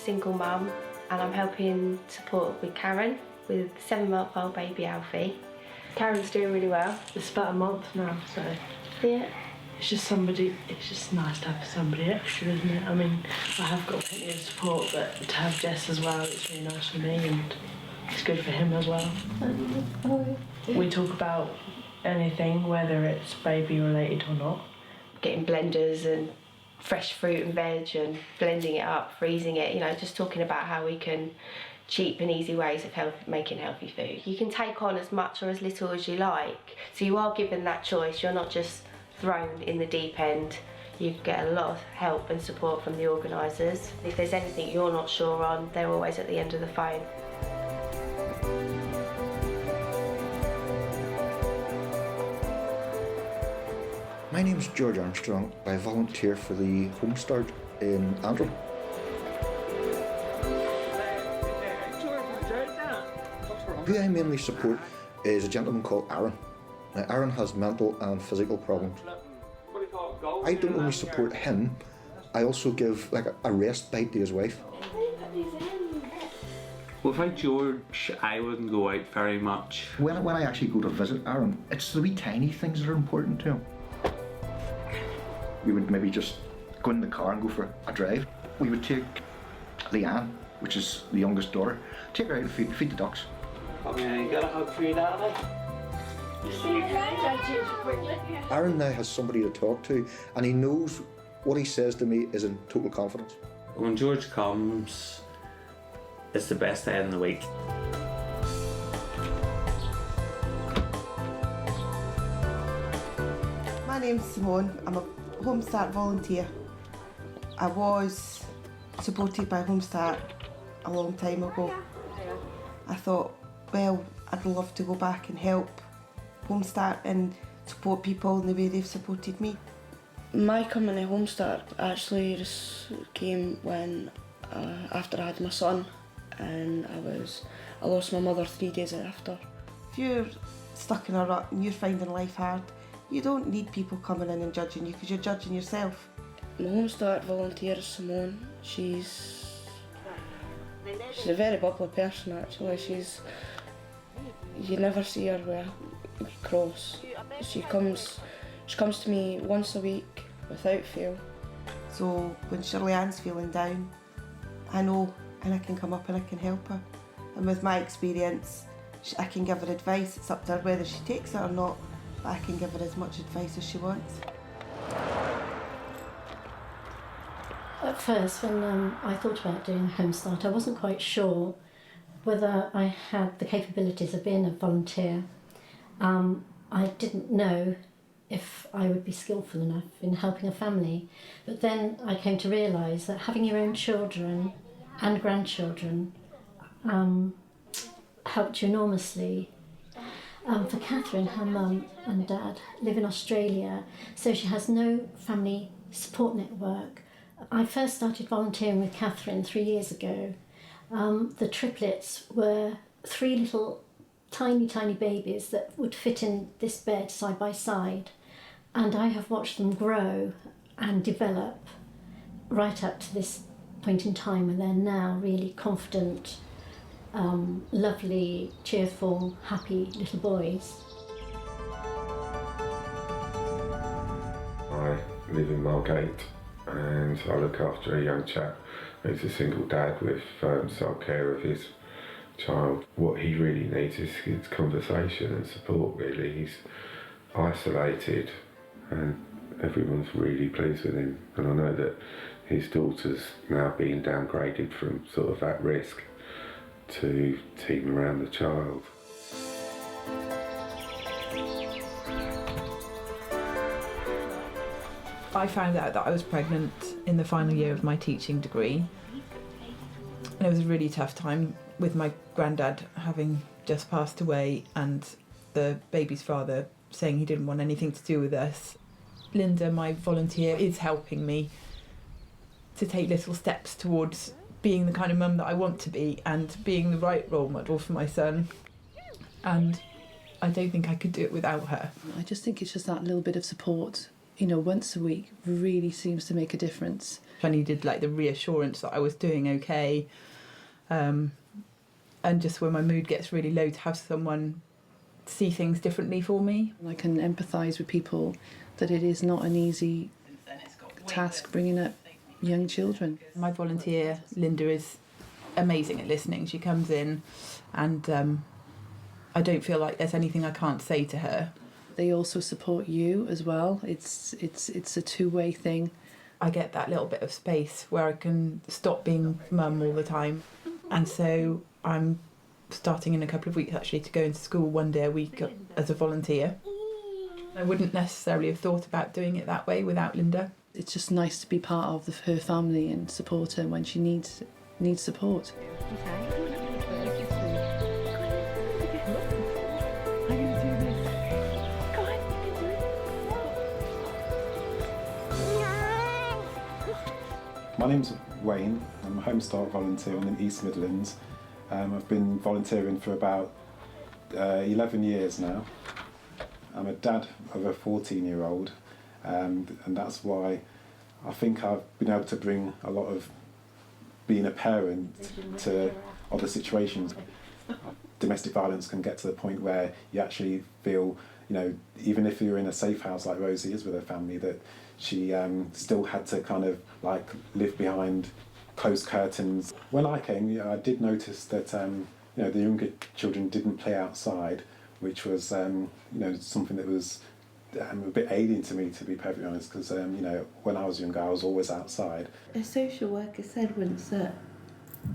single mum, and I'm helping support with Karen, with 7-month-old baby Alfie. Karen's doing really well. It's about a month now, so yeah. It's just nice to have somebody extra, isn't it? I mean, I have got plenty of support, but to have Jess as well, it's really nice for me, and it's good for him as well. We talk about anything, whether it's baby related or not. Getting blenders and fresh fruit and veg and blending it up, freezing it, just talking about how we can cheap and easy ways of making healthy food. You can take on as much or as little as you like, so you are given that choice. You're not just thrown in the deep end. You get a lot of help and support from the organisers. If there's anything you're not sure on, they're always at the end of the phone. My name's George Armstrong. I volunteer for the Home Start in Antrim. Who I mainly support is a gentleman called Aaron. Now, Aaron has mental and physical problems. I don't only support him, I also give like a respite to his wife. Without George, I wouldn't go out very much. When I actually go to visit Aaron, it's the wee tiny things that are important to him. We would maybe just go in the car and go for a drive. We would take Leanne, which is the youngest daughter, take her out and feed the ducks. You got a hug for your daddy? Aaron now has somebody to talk to, and he knows what he says to me is in total confidence. When George comes, it's the best day in the week. My name's Simone. I'm a Home Start volunteer. I was supported by Home Start a long time ago. I thought, well, I'd love to go back and help Home Start and support people in the way they've supported me. My coming to Home Start actually just came when after I had my son, and I lost my mother 3 days after. If you're stuck in a rut and you're finding life hard, you don't need people coming in and judging you, because you're judging yourself. My Home Start volunteer is Simone. She's a very bubbly person actually. You never see her with a cross. She comes to me once a week without fail. So when Shirley Ann's feeling down, I know, and I can come up and I can help her. And with my experience, I can give her advice. It's up to her whether she takes it or not, but I can give her as much advice as she wants. At first, when I thought about doing Home Start, I wasn't quite sure whether I had the capabilities of being a volunteer. I didn't know if I would be skillful enough in helping a family, but then I came to realise that having your own children and grandchildren helped you enormously. For Catherine, her mum and dad live in Australia, so she has no family support network. I first started volunteering with Catherine 3 years ago. The triplets were 3 little tiny babies that would fit in this bed side by side, and I have watched them grow and develop right up to this point in time, and they're now really confident, lovely, cheerful, happy little boys. I live in Margate and I look after a young chap who's a single dad with sole care of his child. What he really needs is conversation and support, really. He's isolated and everyone's really pleased with him, and I know that his daughter's now being downgraded from sort of at risk to team around the child. I found out that I was pregnant in the final year of my teaching degree, and it was a really tough time with my granddad having just passed away and the baby's father saying he didn't want anything to do with us. Linda, my volunteer, is helping me to take little steps towards being the kind of mum that I want to be and being the right role model for my son, and I don't think I could do it without her. I just think it's just that little bit of support you know, once a week really seems to make a difference. I needed like the reassurance that I was doing okay, and just when my mood gets really low, to have someone see things differently for me. I can empathise with people that it is not an easy task bringing up young children. My volunteer, Linda, is amazing at listening. She comes in and I don't feel like there's anything I can't say to her. They also support you as well. It's a two-way thing. I get that little bit of space where I can stop being mum all the time. And so I'm starting in a couple of weeks actually to go into school one day a week as a volunteer. I wouldn't necessarily have thought about doing it that way without Linda. It's just nice to be part of her family and support her when she needs support. My name's Wayne. I'm a Home Start volunteer in the East Midlands. I've been volunteering for about 11 years now. I'm a dad of a 14-year-old, and that's why I think I've been able to bring a lot of being a parent to other situations. Domestic violence can get to the point where you actually feel, you know, even if you're in a safe house like Rosie is with her family, that she still had to kind of like live behind closed curtains. When I came, I did notice that the younger children didn't play outside, which was something that was a bit alien to me, to be perfectly honest, because when I was younger I was always outside. A social worker said once that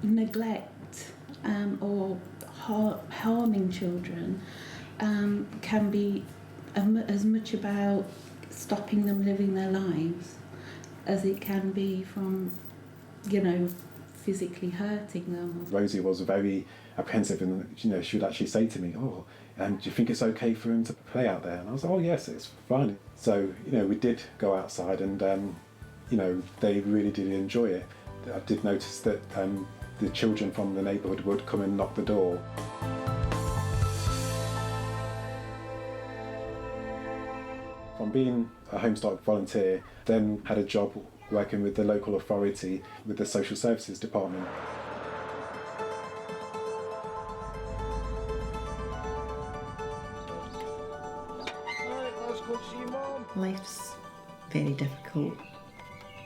neglect or harming children can be as much about stopping them living their lives as it can be from, physically hurting them. Rosie was very apprehensive, and she would actually say to me, do you think it's okay for him to play out there? And I was like, oh yes, it's fine. So, we did go outside and, they really did enjoy it. I did notice that the children from the neighbourhood would come and knock the door. From being a Home Start volunteer, then had a job working with the local authority with the social services department. Life's very difficult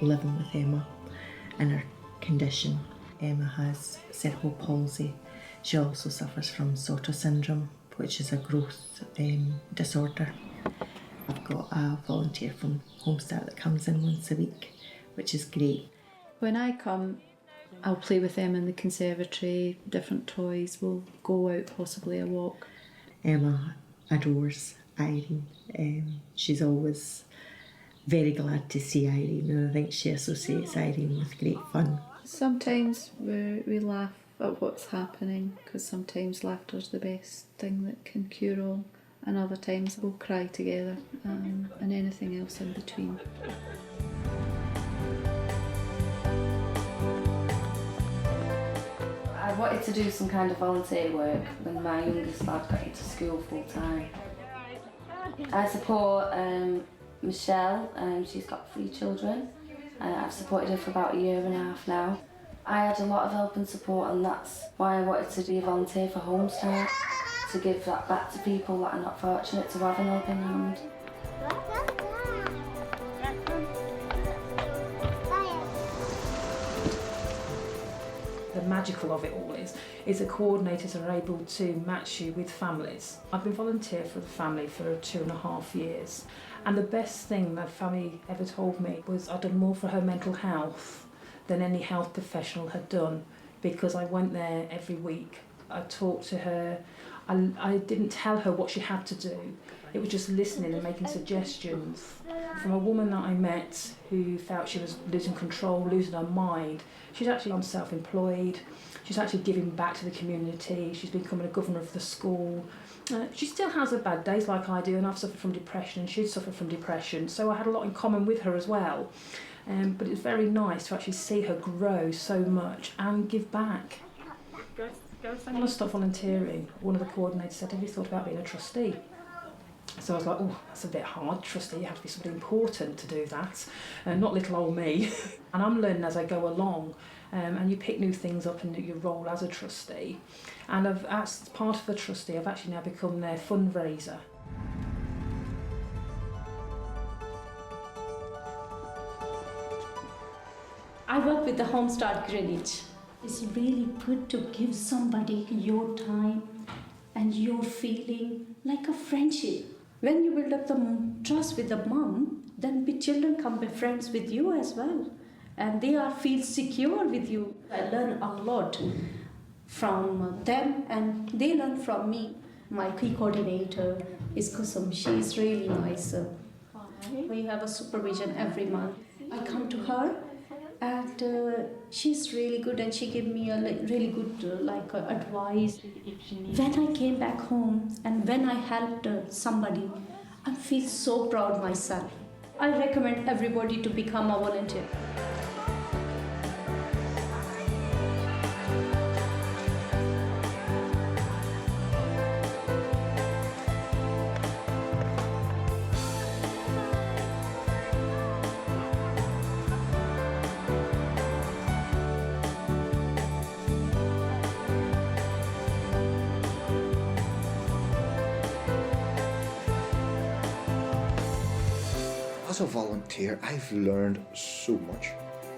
living with Emma and her condition. Emma has cerebral palsy. She also suffers from Soto syndrome, which is a growth disorder. I've got a volunteer from Homestart that comes in once a week, which is great. When I come, I'll play with them in the conservatory, different toys, we'll go out possibly a walk. Emma adores Irene. She's always very glad to see Irene, and I think she associates Irene with great fun. Sometimes we laugh at what's happening, because sometimes laughter's the best thing that can cure all, and other times we'll cry together, and anything else in between. I wanted to do some kind of volunteer work when my youngest lad got into school full time. I support Michelle, she's got 3 children. I've supported her for about 1.5 years now. I had a lot of help and support, and that's why I wanted to be a volunteer for Homestart, to give that back to people that are not fortunate to have an helping hand. The magical of it all is the coordinators are able to match you with families. I've been volunteer for the family for 2.5 years, and the best thing that family ever told me was I'd done more for her mental health than any health professional had done, because I went there every week. I talked to her. I didn't tell her what she had to do. It was just listening and making suggestions. From a woman that I met who felt she was losing control, losing her mind, she's actually on self-employed. She's actually giving back to the community. She's becoming a governor of the school. She still has her bad days like I do, and I've suffered from depression and she'd suffered from depression, so I had a lot in common with her as well. But it's very nice to actually see her grow so much and give back. When I stopped volunteering, one of the coordinators said, have you thought about being a trustee? So I was like, oh, that's a bit hard, trustee, you have to be somebody important to do that, not little old me. And I'm learning as I go along, and you pick new things up in your role as a trustee. And as part of a trustee, I've actually now become their fundraiser. I work with the Homestart Greenwich. It's really good to give somebody your time and your feeling like a friendship. When you build up the trust with the mom, then the children come be friends with you as well. And they feel secure with you. I learn a lot from them and they learn from me. My key coordinator is Kusum. She's really nice. We have a supervision every month. I come to her and she's really good and she gave me a really good advice. When I came back home and when I helped somebody, I feel so proud myself. I recommend everybody to become a volunteer. As a volunteer, I've learned so much.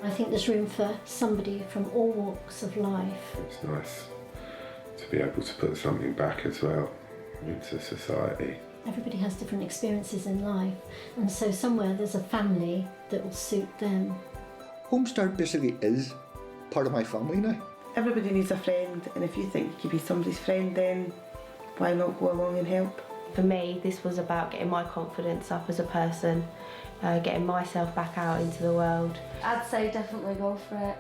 I think there's room for somebody from all walks of life. It's nice to be able to put something back as well into society. Everybody has different experiences in life, and so somewhere there's a family that will suit them. Homestart basically is part of my family now. Everybody needs a friend, and if you think you could be somebody's friend, then why not go along and help? For me, this was about getting my confidence up as a person, getting myself back out into the world. I'd say definitely go for it.